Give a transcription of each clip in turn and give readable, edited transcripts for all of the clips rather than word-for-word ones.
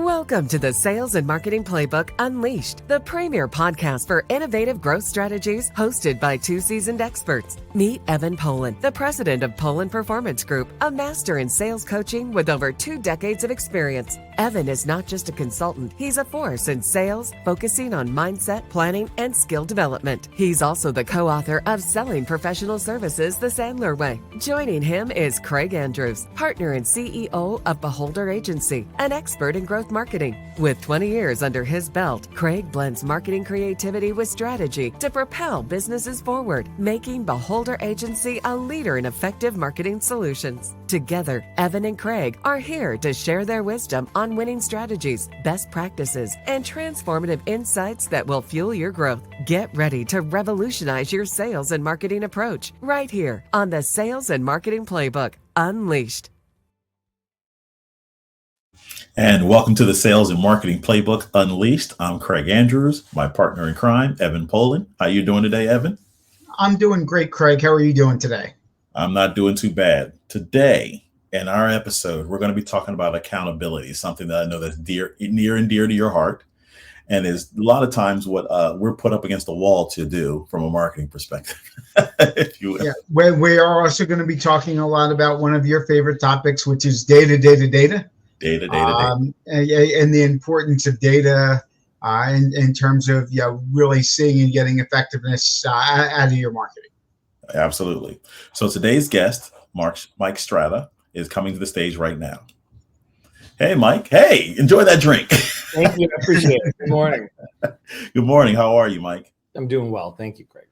Welcome to the Sales and Marketing Playbook Unleashed, the premier podcast for innovative growth strategies, hosted by two seasoned experts. Meet Evan Poland, the president of Poland Performance Group, a master in sales coaching with over 2 decades of experience. Evan is not just a consultant, he's a force in sales, focusing on mindset, planning, and skill development. He's also the co-author of Selling Professional Services the Sandler Way. Joining him is Craig Andrews, partner and CEO of Beholder Agency, an expert in growth marketing. With 20 years under his belt, Craig blends marketing creativity with strategy to propel businesses forward, making Beholder Agency a leader in effective marketing solutions. Together, Evan and Craig are here to share their wisdom on winning strategies, best practices, and transformative insights that will fuel your growth. Get ready to revolutionize your sales and marketing approach right here on the Sales and Marketing Playbook Unleashed. And welcome to the Sales and Marketing Playbook Unleashed. I'm Craig Andrews, my partner in crime, Evan Poland. How you doing today, Evan? I'm doing great, Craig. How are you doing today? I'm not doing too bad. Today, in our episode, we're going to be talking about accountability, something that I know that's near and dear to your heart, and is a lot of times what we're put up against the wall to do from a marketing perspective, if you will. Yeah, we are also going to be talking a lot about one of your favorite topics, which is data. Data. And the importance of data in terms of really seeing and getting effectiveness out of your marketing. Absolutely. So today's guest, Mike Strata, is coming to the stage right now. Hey, Mike. Hey, enjoy that drink. Thank you. I appreciate it. Good morning. Good morning. How are you, Mike? I'm doing well. Thank you, Craig.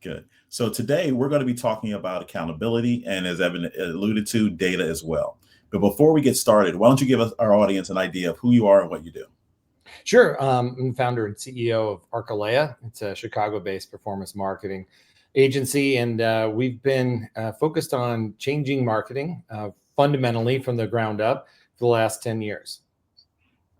Good. So today we're going to be talking about accountability and, as Evan alluded to, data as well. But before we get started, why don't you give us, our audience, an idea of who you are and what you do? Sure. I'm founder and CEO of Galileo. It's a Chicago-based performance marketing agency, and we've been focused on changing marketing fundamentally from the ground up for the last 10 years.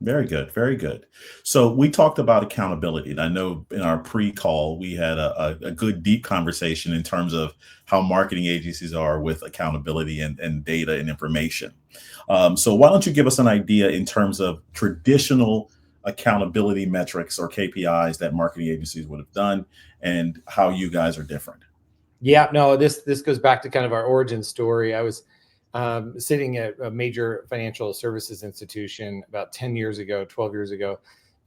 Very good. Very good. So we talked about accountability, and I know in our pre-call, we had a good deep conversation in terms of how marketing agencies are with accountability and data and information. So why don't you give us an idea in terms of traditional accountability metrics or KPIs that marketing agencies would have done and how you guys are different? Yeah, no, this goes back to kind of our origin story. I was sitting at a major financial services institution about 10 years ago, 12 years ago.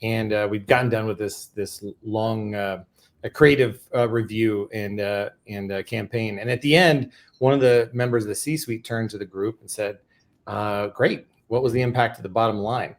And we'd gotten done with this long a creative review and campaign. And at the end, one of the members of the C-suite turned to the group and said, great, what was the impact of the bottom line?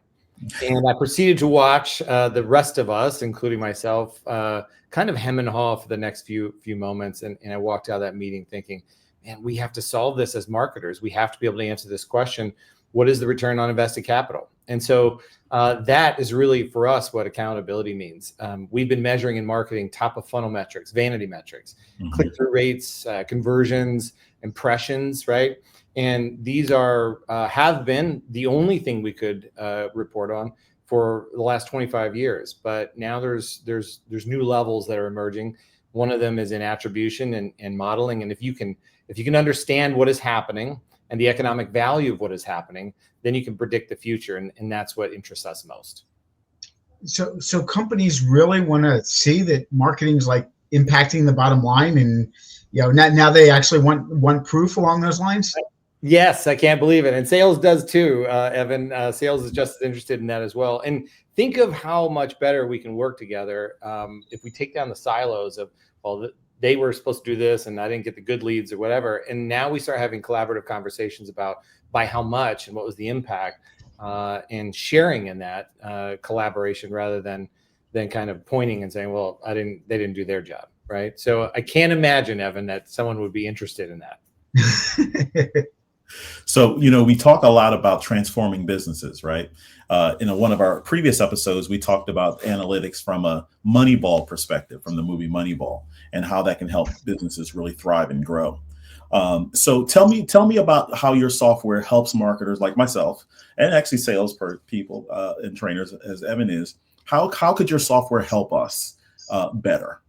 And I proceeded to watch the rest of us, including myself, kind of hem and haw for the next few moments. And I walked out of that meeting thinking, man, we have to solve this as marketers. We have to be able to answer this question. What is the return on invested capital? And so that is really for us what accountability means. We've been measuring in marketing top of funnel metrics, vanity metrics, click-through rates, conversions, impressions, right? And these are have been the only thing we could report on for the last 25 years. But now there's new levels that are emerging. One of them is in attribution and modeling. And if you can understand what is happening and the economic value of what is happening, then you can predict the future. And that's what interests us most. So companies really want to see that marketing is like impacting the bottom line, and now they actually want proof along those lines. Yes, I can't believe it. And sales does too, Evan. Sales is just as interested in that as well. And think of how much better we can work together if we take down the silos of, well, they were supposed to do this and I didn't get the good leads or whatever. And now we start having collaborative conversations about by how much and what was the impact and sharing in that collaboration rather than kind of pointing and saying, well, they didn't do their job, right? So I can't imagine, Evan, that someone would be interested in that. So, we talk a lot about transforming businesses, right? In one of our previous episodes, we talked about analytics from a Moneyball perspective, from the movie Moneyball, and how that can help businesses really thrive and grow. So tell me about how your software helps marketers like myself, and actually sales people and trainers, as Evan is. How could your software help us better?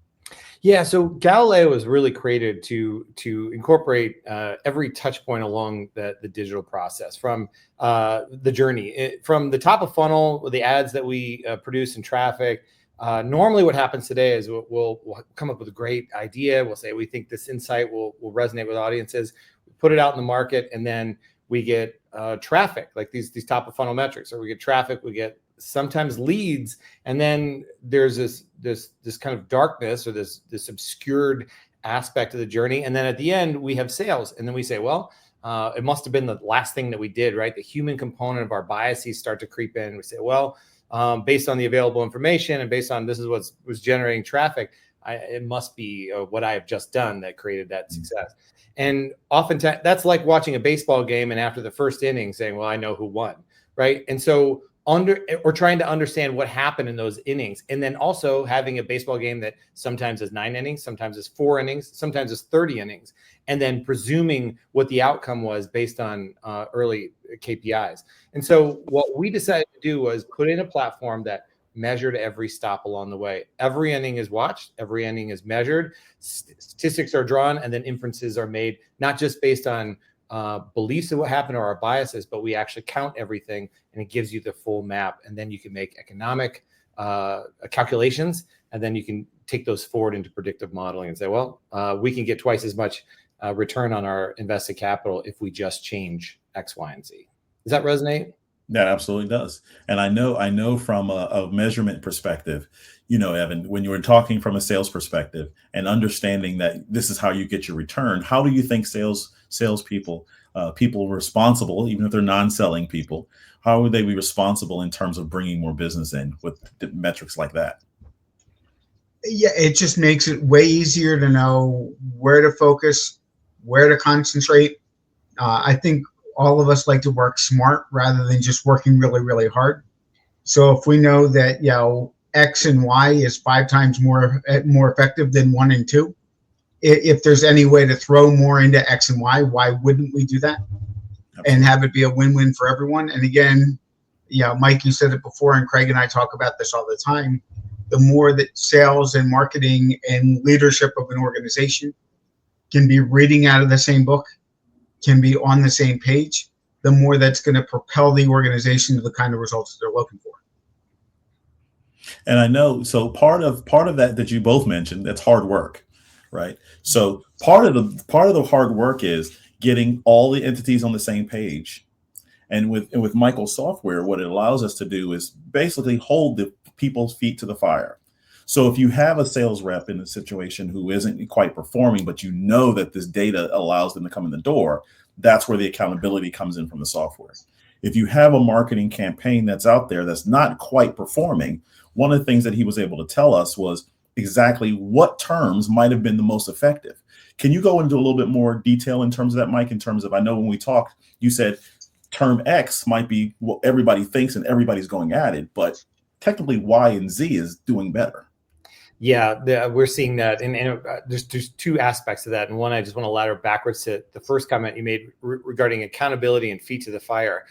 Yeah, so Galileo was really created to incorporate every touch point along the digital process, from the journey, from the top of funnel, the ads that we produce in traffic. Normally what happens today is we'll come up with a great idea. We'll say we think this insight will resonate with audiences. We put it out in the market, and then we get traffic, like these top of funnel metrics, or we get traffic, we get sometimes leads, and then there's this kind of darkness, or this obscured aspect of the journey, and then at the end we have sales, and then we say, well, it must have been the last thing that we did, right? The human component of our biases start to creep in. We say, well, based on the available information and based on this is what was generating traffic, it must be what I have just done that created that success. And oftentimes that's like watching a baseball game and after the first inning saying, well, I know who won, right? And so trying to understand what happened in those innings, and then also having a baseball game that sometimes is 9 innings, sometimes is 4 innings, sometimes is 30 innings, and then presuming what the outcome was based on early KPIs. And so what we decided to do was put in a platform that measured every stop along the way. Every inning is watched, every inning is measured, statistics are drawn, and then inferences are made, not just based on beliefs of what happened or our biases, but we actually count everything, and it gives you the full map. And then you can make economic calculations, and then you can take those forward into predictive modeling and say, well, we can get twice as much return on our invested capital if we just change X, Y, and Z. Does that resonate? That absolutely does. And I know from a measurement perspective, Evan, when you were talking from a sales perspective and understanding that this is how you get your return, how do you think salespeople, people responsible, even if they're non-selling people, how would they be responsible in terms of bringing more business in with metrics like that? Yeah, it just makes it way easier to know where to focus, where to concentrate. I think all of us like to work smart rather than just working really, really hard. So if we know that, X and Y is 5 times more effective than 1 and 2, if there's any way to throw more into X and Y, why wouldn't we do that? Absolutely. And have it be a win-win for everyone? And again, Mike, you said it before, and Craig and I talk about this all the time. The more that sales and marketing and leadership of an organization can be reading out of the same book, can be on the same page, the more that's going to propel the organization to the kind of results that they're looking for. And I know, so part of that you both mentioned, that's hard work, right? So part of the hard work is getting all the entities on the same page. And with Michael's software, what it allows us to do is basically hold the people's feet to the fire. So if you have a sales rep in a situation who isn't quite performing, but you know that this data allows them to come in the door, that's where the accountability comes in from the software. If you have a marketing campaign that's out there that's not quite performing, one of the things that he was able to tell us was exactly what terms might have been the most effective. Can you go into a little bit more detail in terms of that, Mike, in terms of, I know when we talked, you said term X might be what everybody thinks and everybody's going at it, but technically Y and Z is doing better. Yeah, we're seeing that. And there's 2 aspects of that. And one, I just want to ladder backwards to the first comment you made regarding accountability and feet to the fire.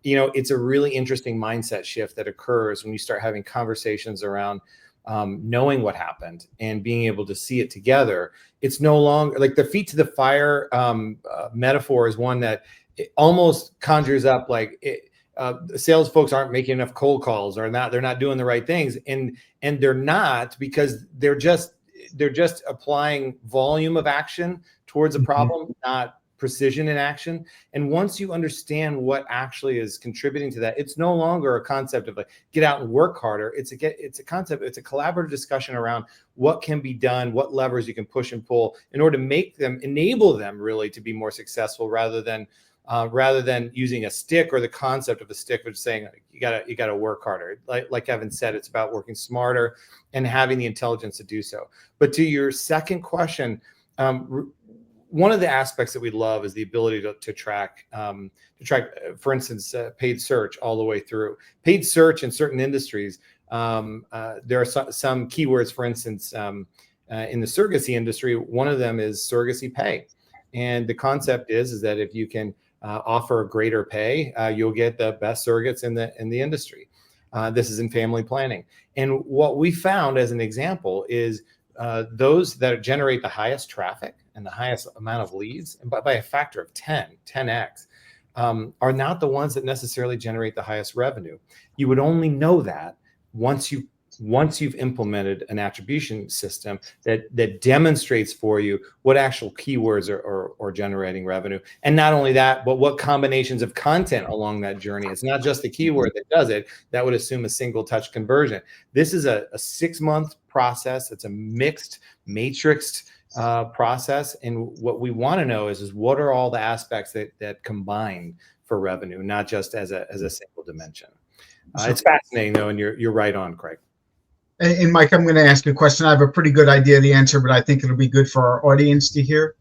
It's a really interesting mindset shift that occurs when you start having conversations around knowing what happened and being able to see it together. It's no longer like the feet to the fire metaphor is one that it almost conjures up like sales folks aren't making enough cold calls, or they're not doing the right things, and they're not, because they're just applying volume of action towards a problem, not precision in action. And once you understand what actually is contributing to that, it's no longer a concept of like get out and work harder. It's a concept. It's a collaborative discussion around what can be done, what levers you can push and pull in order to enable them really to be more successful, rather than using a stick or the concept of a stick, which is saying you gotta work harder. Like Evan said, it's about working smarter and having the intelligence to do so. But to your second question, one of the aspects that we love is the ability to track, for instance, paid search all the way through. Paid search in certain industries, there are some keywords, for instance, in the surrogacy industry. One of them is surrogacy pay, and the concept is that if you can offer greater pay, you'll get the best surrogates in the industry. This is in family planning. And what we found as an example is those that generate the highest traffic and the highest amount of leads, and by a factor of 10x, are not the ones that necessarily generate the highest revenue. You would only know that once you've implemented an attribution system that demonstrates for you what actual keywords are generating revenue. And not only that, but what combinations of content along that journey. It's not just the keyword that does it. That would assume a single touch conversion. This is a 6-month process. It's a mixed, matrixed process. And what we want to know is what are all the aspects that combine for revenue, not just as a single dimension. It's fascinating though, and you're right on, Craig. And Mike, I'm going to ask you a question. I have a pretty good idea of the answer, but I think it'll be good for our audience to hear.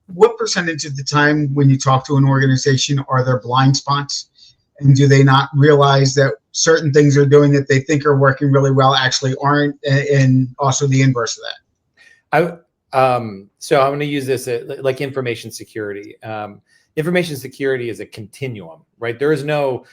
What percentage of the time when you talk to an organization are there blind spots? And do they not realize that certain things they're doing that they think are working really well actually aren't? And also the inverse of that. So I'm going to use this like information security. Information security is a continuum, right? There is no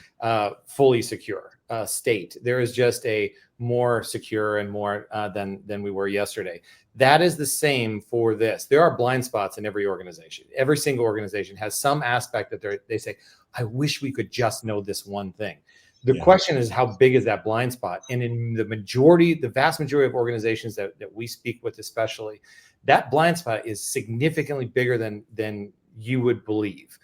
fully secure state. There is just a more secure and more than we were yesterday. That is the same for this. There are blind spots in every organization. Every single organization has some aspect that they say, I wish we could just know this one thing. The question is, how big is that blind spot? And in the vast majority of organizations that we speak with, especially, that blind spot is significantly bigger than you would believe.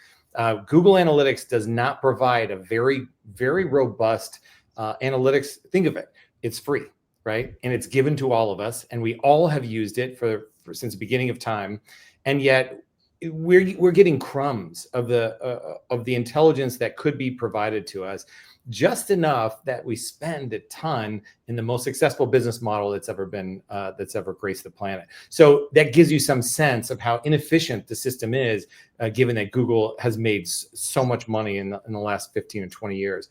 Google Analytics does not provide a very, very robust analytics. Think of it. It's free, right? And it's given to all of us, and we all have used it for since the beginning of time. And yet we're getting crumbs of the intelligence that could be provided to us, just enough that we spend a ton in the most successful business model that's ever been that's ever graced the planet. So that gives you some sense of how inefficient the system is, given that Google has made so much money in the last 15 or 20 years.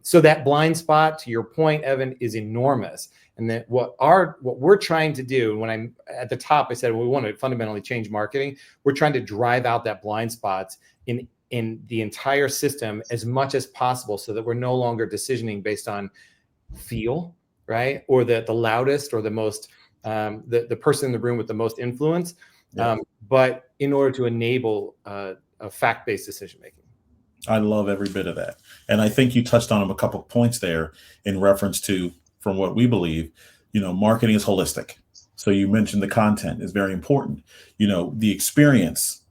So that blind spot, to your point, Evan, is enormous. And that what we're trying to do, when I'm at the top, I said, well, we want to fundamentally change marketing. We're trying to drive out that blind spots in the entire system as much as possible, so that we're no longer decisioning based on feel, right? Or the loudest or the most, the person in the room with the most influence, but in order to enable a fact-based decision-making. I love every bit of that. And I think you touched on a couple of points there in reference to, from what we believe, marketing is holistic. So you mentioned the content is very important. The experience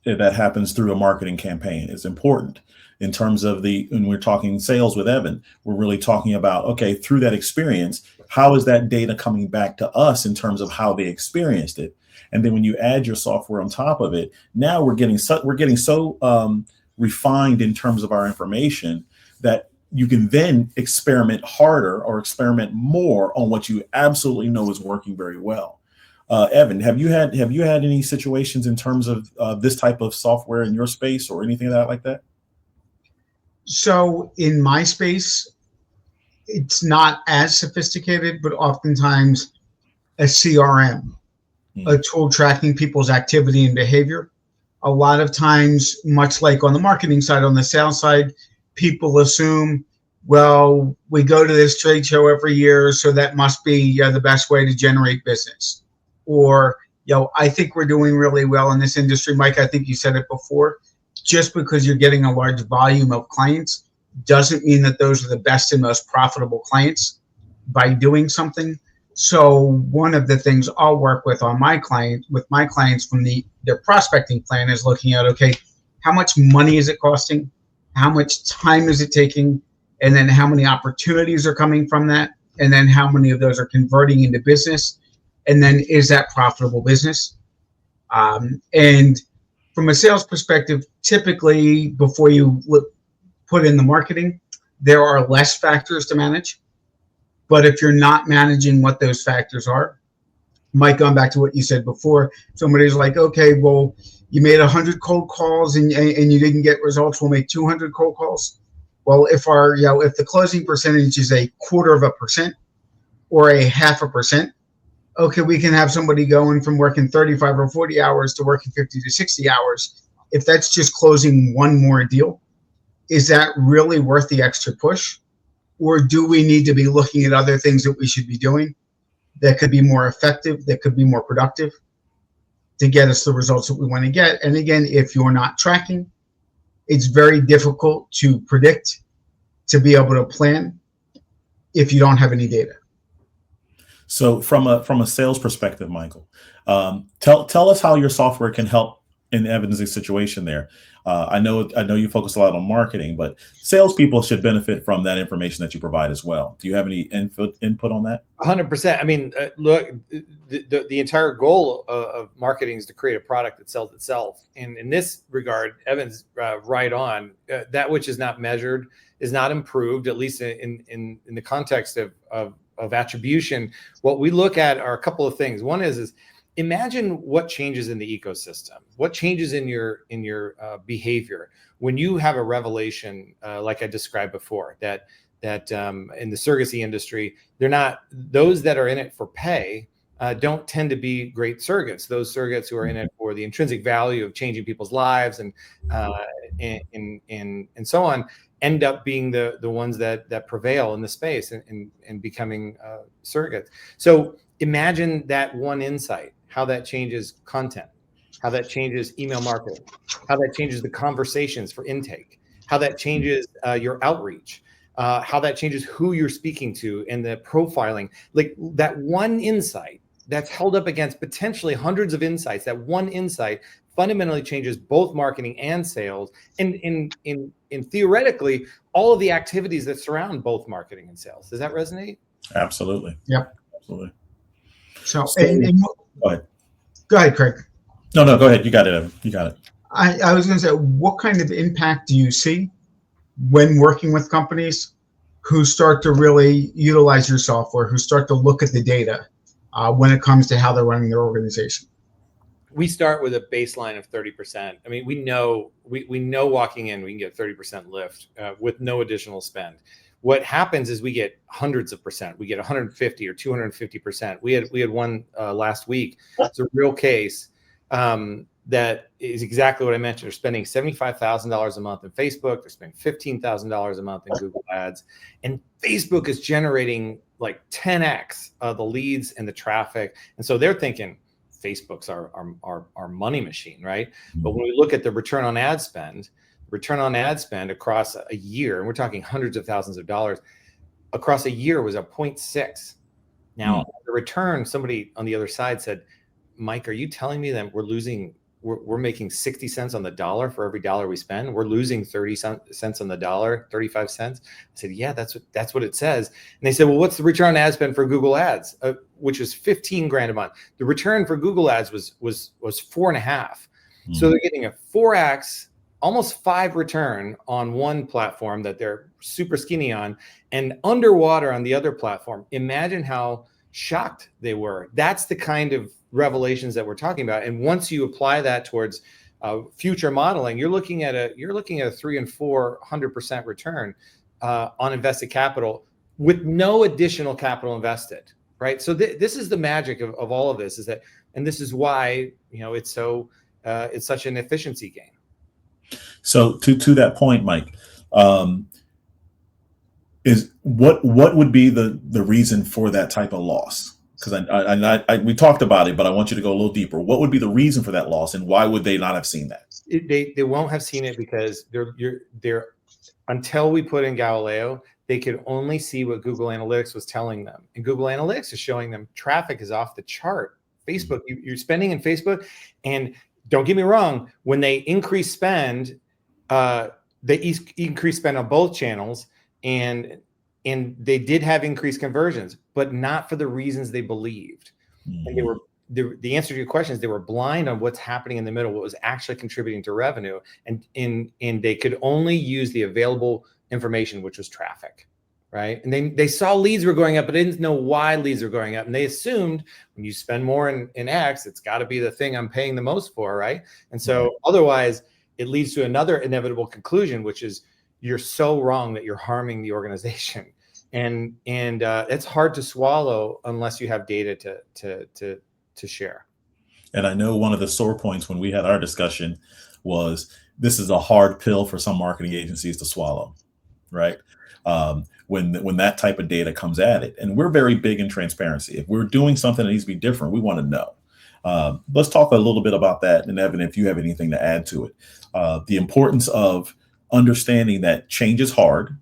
that happens through a marketing campaign is important. In terms of when we're talking sales with Evan, we're really talking about, okay, through that experience, how is that data coming back to us in terms of how they experienced it? And then when you add your software on top of it, now we're getting so refined in terms of our information that you can then experiment harder or experiment more on what you absolutely know is working very well. Evan, have you had any situations in terms of this type of software in your space or anything like that? So in my space, it's not as sophisticated, but oftentimes a CRM, a tool tracking people's activity and behavior. A lot of times, much like on the marketing side, on the sales side, people assume, well, we go to this trade show every year, so that must be the best way to generate business. Or, I think we're doing really well in this industry. Mike, I think you said it before. Just because you're getting a large volume of clients doesn't mean that those are the best and most profitable clients by doing something. So one of the things I'll work with my clients from their prospecting plan is looking at, okay, how much money is it costing? How much time is it taking? And then how many opportunities are coming from that? And then how many of those are converting into business? And then is that profitable business? And from a sales perspective, typically before you put in the marketing, there are less factors to manage. But if you're not managing what those factors are, Mike, going back to what you said before, somebody's like, okay, well, you made 100 cold calls and you didn't get results. We'll make 200 cold calls. Well, if if the closing percentage is 0.25% or 0.5%, okay, we can have somebody going from working 35 or 40 hours to working 50 to 60 hours. If that's just closing one more deal, is that really worth the extra push? Or do we need to be looking at other things that we should be doing? that could be more effective, that could be more productive to get us the results that we want to get. And again, if you're not tracking, it's very difficult to predict, to be able to plan if you don't have any data. So from a sales perspective, Michael, tell us how your software can help in Evan's situation there. I know you focus a lot on marketing, but salespeople should benefit from that information that you provide as well. Do you have any input on that? 100%. I mean, look, the entire goal of marketing is to create a product that sells itself. And in this regard, Evan's right on. That which is not measured is not improved, at least in the context of attribution. What we look at are a couple of things. One is imagine what changes in the ecosystem, what changes in your behavior when you have a revelation like I described before, that in the surrogacy industry, they're not, those that are in it for pay don't tend to be great surrogates. Those surrogates who are in it for the intrinsic value of changing people's lives and so on end up being the ones that prevail in the space and becoming surrogates. So imagine that one insight, how that changes content, how that changes email marketing, how that changes the conversations for intake, how that changes your outreach, how that changes who you're speaking to and the profiling. Like that one insight that's held up against potentially hundreds of insights, that one insight fundamentally changes both marketing and sales, and in theoretically all of the activities that surround both marketing and sales. Does that resonate? Absolutely. Yep. Absolutely. So Go ahead. Go ahead, Craig. No, go ahead. You got it, Evan. You got it. I was going to say, what kind of impact do you see when working with companies who start to really utilize your software, who start to look at the data when it comes to how they're running their organization? We start with a baseline of 30%. I mean, we know walking in, we can get 30% lift with no additional spend. What happens is we get hundreds of percent. We get 150 or 250%. We had one last week. It's a real case that is exactly what I mentioned. They're spending $75,000 a month in Facebook. They're spending $15,000 a month in Google Ads, and Facebook is generating like 10x the leads and the traffic. And so they're thinking Facebook's our money machine, right? But when we look at the return on ad spend across a year, and we're talking hundreds of thousands of dollars across a year, was a 0.6. Now, the return, somebody on the other side said, Mike, are you telling me that we're making 60 cents on the dollar for every dollar we spend? We're losing 30 cents on the dollar, 35 cents. I said, yeah, that's what it says. And they said, well, what's the return on ad spend for Google Ads, which was 15 grand a month? The return for Google Ads was 4.5. So they're getting a 4x, almost 5 return on one platform that they're super skinny on, and underwater on the other platform. Imagine how shocked they were. That's the kind of revelations that we're talking about. And once you apply that towards future modeling, you're looking at a 300 and 400% return on invested capital with no additional capital invested, right? So this is the magic of all of this, is that, and this is why it's such an efficiency gain. So to that point, Mike, is what would be the reason for that type of loss? Because we talked about it, but I want you to go a little deeper. What would be the reason for that loss, and why would they not have seen that? They won't have seen it because they're until we put in Galileo, they could only see what Google Analytics was telling them, and Google Analytics is showing them traffic is off the chart. Facebook, you're spending in Facebook, and don't get me wrong, when they increase spend, they increase spend on both channels, and they did have increased conversions, but not for the reasons they believed. And they were the answer to your question is they were blind on what's happening in the middle, what was actually contributing to revenue, and they could only use the available information, which was traffic, right? And they saw leads were going up, but they didn't know why leads were going up, and they assumed when you spend more in X, it's got to be the thing I'm paying the most for, right? And so otherwise, it leads to another inevitable conclusion, which is you're so wrong that you're harming the organization, and it's hard to swallow unless you have data to share. And I know one of the sore points when we had our discussion was this is a hard pill for some marketing agencies to swallow, right? when that type of data comes at it. And we're very big in transparency. If we're doing something that needs to be different, we want to know. Let's talk a little bit about that. And Evan, if you have anything to add to it, the importance of understanding that change is hard.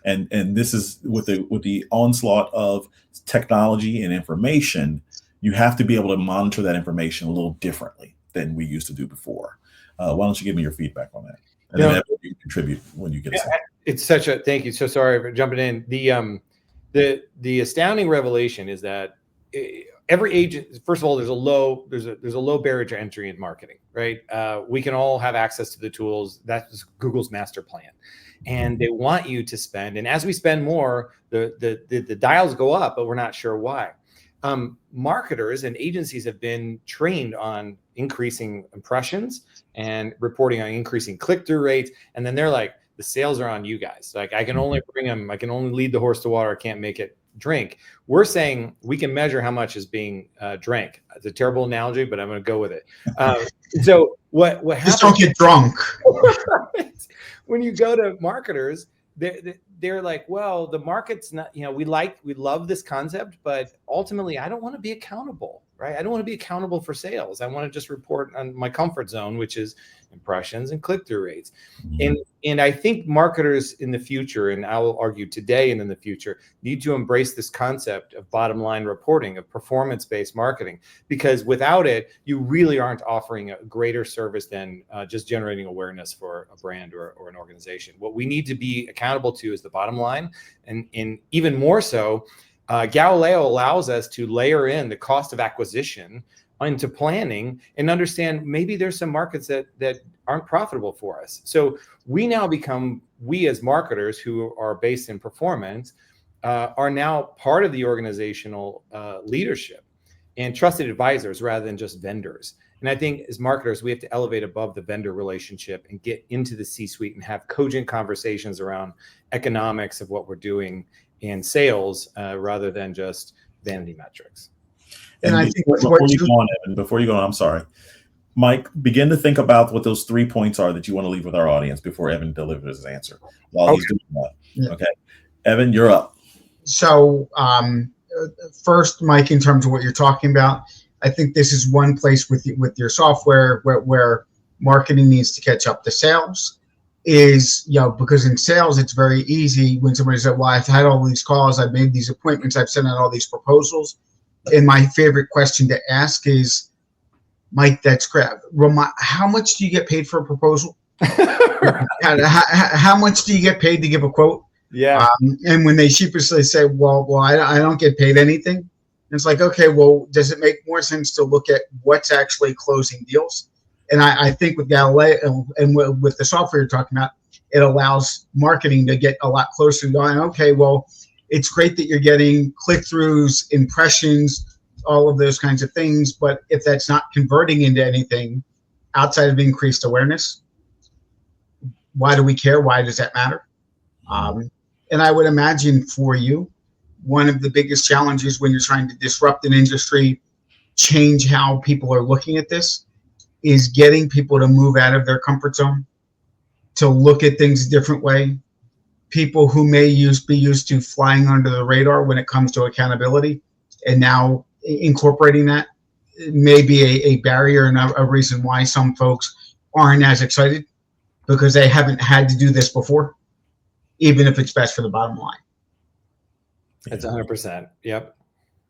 And this is with the onslaught of technology and information, you have to be able to monitor that information a little differently than we used to do before. Why don't you give me your feedback on that? And then Evan, you can contribute when you get a second. It's such a thank you. So sorry for jumping in. The astounding revelation is that every agent, first of all, there's a low barrier to entry in marketing, right? We can all have access to the tools. That's Google's master plan, and they want you to spend. And as we spend more, the dials go up, but we're not sure why. Marketers and agencies have been trained on increasing impressions and reporting on increasing click-through rates, and then they're like, the sales are on you guys. Like, I can only bring them, I can only lead the horse to water, I can't make it drink. We're saying we can measure how much is being drank. It's a terrible analogy, but I'm going to go with it. So what happens? Just don't get drunk. When you go to marketers, they're like, well, the market's not, we love this concept, but ultimately I don't want to be accountable, right? I don't want to be accountable for sales. I want to just report on my comfort zone, which is impressions and click-through rates. And I think marketers in the future, and I will argue today and in the future, need to embrace this concept of bottom line reporting, of performance-based marketing, because without it, you really aren't offering a greater service than just generating awareness for a brand or an organization. What we need to be accountable to is the bottom line. And even more so, Galileo allows us to layer in the cost of acquisition into planning and understand maybe there's some markets that aren't profitable for us. So we now become, we as marketers who are based in performance, are now part of the organizational leadership and trusted advisors rather than just vendors. And I think as marketers, we have to elevate above the vendor relationship and get into the C-suite and have cogent conversations around economics of what we're doing in sales rather than just vanity metrics. And I think before you go on, I'm sorry, Mike, begin to think about what those 3 points are that you want to leave with our audience before Evan delivers his answer. He's doing that. Yeah. Okay, Evan, you're up. So first, Mike, in terms of what you're talking about, I think this is one place with your software where marketing needs to catch up to sales. Is, because in sales it's very easy when somebody said, well, I've had all these calls, I've made these appointments, I've sent out all these proposals. And my favorite question to ask is, Mike, that's crap. How much do you get paid for a proposal? How much do you get paid to give a quote? Yeah. And when they sheepishly say, well, I don't get paid anything. And it's like, okay, well, does it make more sense to look at what's actually closing deals? And I think with Galileo and with the software you're talking about, it allows marketing to get a lot closer to going, okay, well, it's great that you're getting click-throughs, impressions, all of those kinds of things. But if that's not converting into anything outside of increased awareness, why do we care? Why does that matter? And I would imagine for you, one of the biggest challenges when you're trying to disrupt an industry, change how people are looking at this, is getting people to move out of their comfort zone, to look at things a different way. People who may be used to flying under the radar when it comes to accountability, and now incorporating that may be a barrier and a reason why some folks aren't as excited, because they haven't had to do this before, even if it's best for the bottom line. That's 100%. Yep.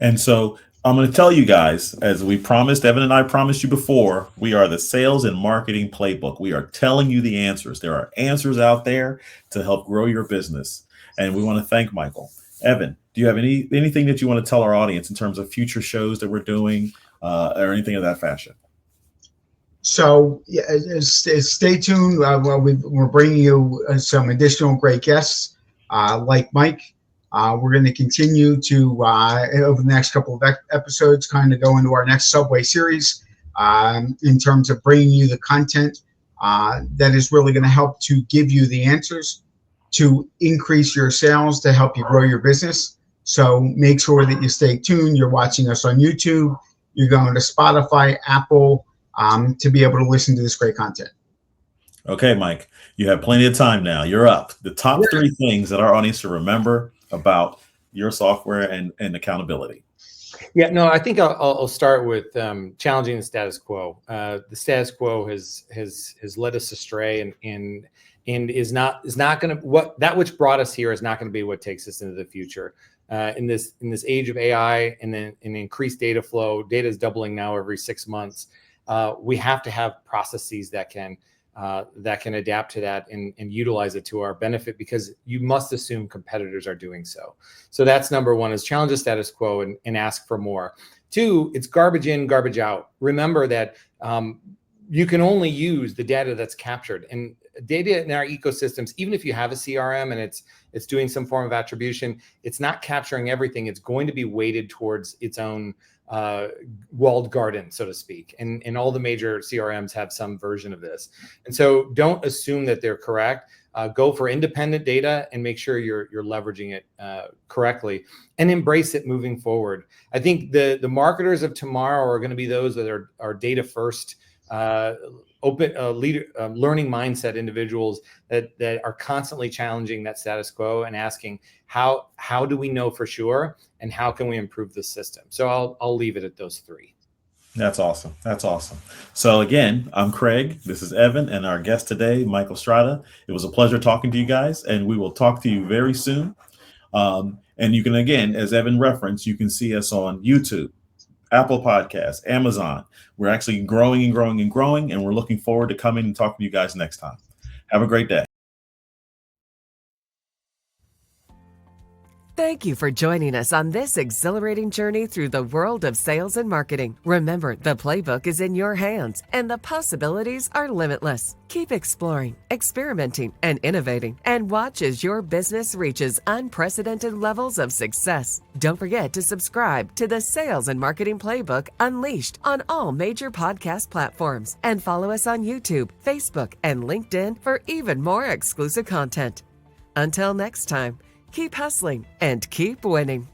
And so I'm going to tell you guys, as we promised, Evan and I promised you before, we are the sales and marketing playbook. We are telling you the answers. There are answers out there to help grow your business. And we want to thank Michael. Evan, do you have anything that you want to tell our audience in terms of future shows that we're doing or anything of that fashion? So stay tuned. We're bringing you some additional great guests like Mike. We're going to continue to, over the next couple of episodes, kind of go into our next Subway series in terms of bringing you the content that is really going to help to give you the answers to increase your sales, to help you grow your business. So make sure that you stay tuned. You're watching us on YouTube. You're going to Spotify, Apple, to be able to listen to this great content. Okay, Mike, you have plenty of time now. You're up. The top 3 things that our audience should remember about your software and accountability. Yeah, no, I think I'll start with challenging the status quo. The status quo has led us astray, and is not going to that which brought us here is not going to be what takes us into the future. In this age of AI and then an increased data flow, data is doubling now every 6 months. We have to have processes that can adapt to that and utilize it to our benefit, because you must assume competitors are doing so. So that's number one, is challenge the status quo and ask for more. Two, it's garbage in, garbage out. Remember that you can only use the data that's captured, and data in our ecosystems, even if you have a CRM and it's doing some form of attribution, it's not capturing everything. It's going to be weighted towards its own walled garden, so to speak. And all the major CRMs have some version of this. And so don't assume that they're correct. Go for independent data and make sure you're leveraging it correctly, and embrace it moving forward. I think the marketers of tomorrow are going to be those that are data first, open learning mindset individuals that are constantly challenging that status quo and asking how do we know for sure, and how can we improve the system. So I'll leave it at those three. That's awesome. That's awesome. So again, I'm Craig. This is Evan, and our guest today, Michael Strata. It was a pleasure talking to you guys, and we will talk to you very soon. And you can, again, as Evan referenced, you can see us on YouTube, Apple Podcasts, Amazon. We're actually growing and growing and growing, and we're looking forward to coming and talking to you guys next time. Have a great day. Thank you for joining us on this exhilarating journey through the world of sales and marketing. Remember, the playbook is in your hands, and the possibilities are limitless. Keep exploring, experimenting, and innovating, and watch as your business reaches unprecedented levels of success. Don't forget to subscribe to the Sales and Marketing Playbook Unleashed on all major podcast platforms, and follow us on YouTube, Facebook, and LinkedIn for even more exclusive content. Until next time, keep hustling and keep winning.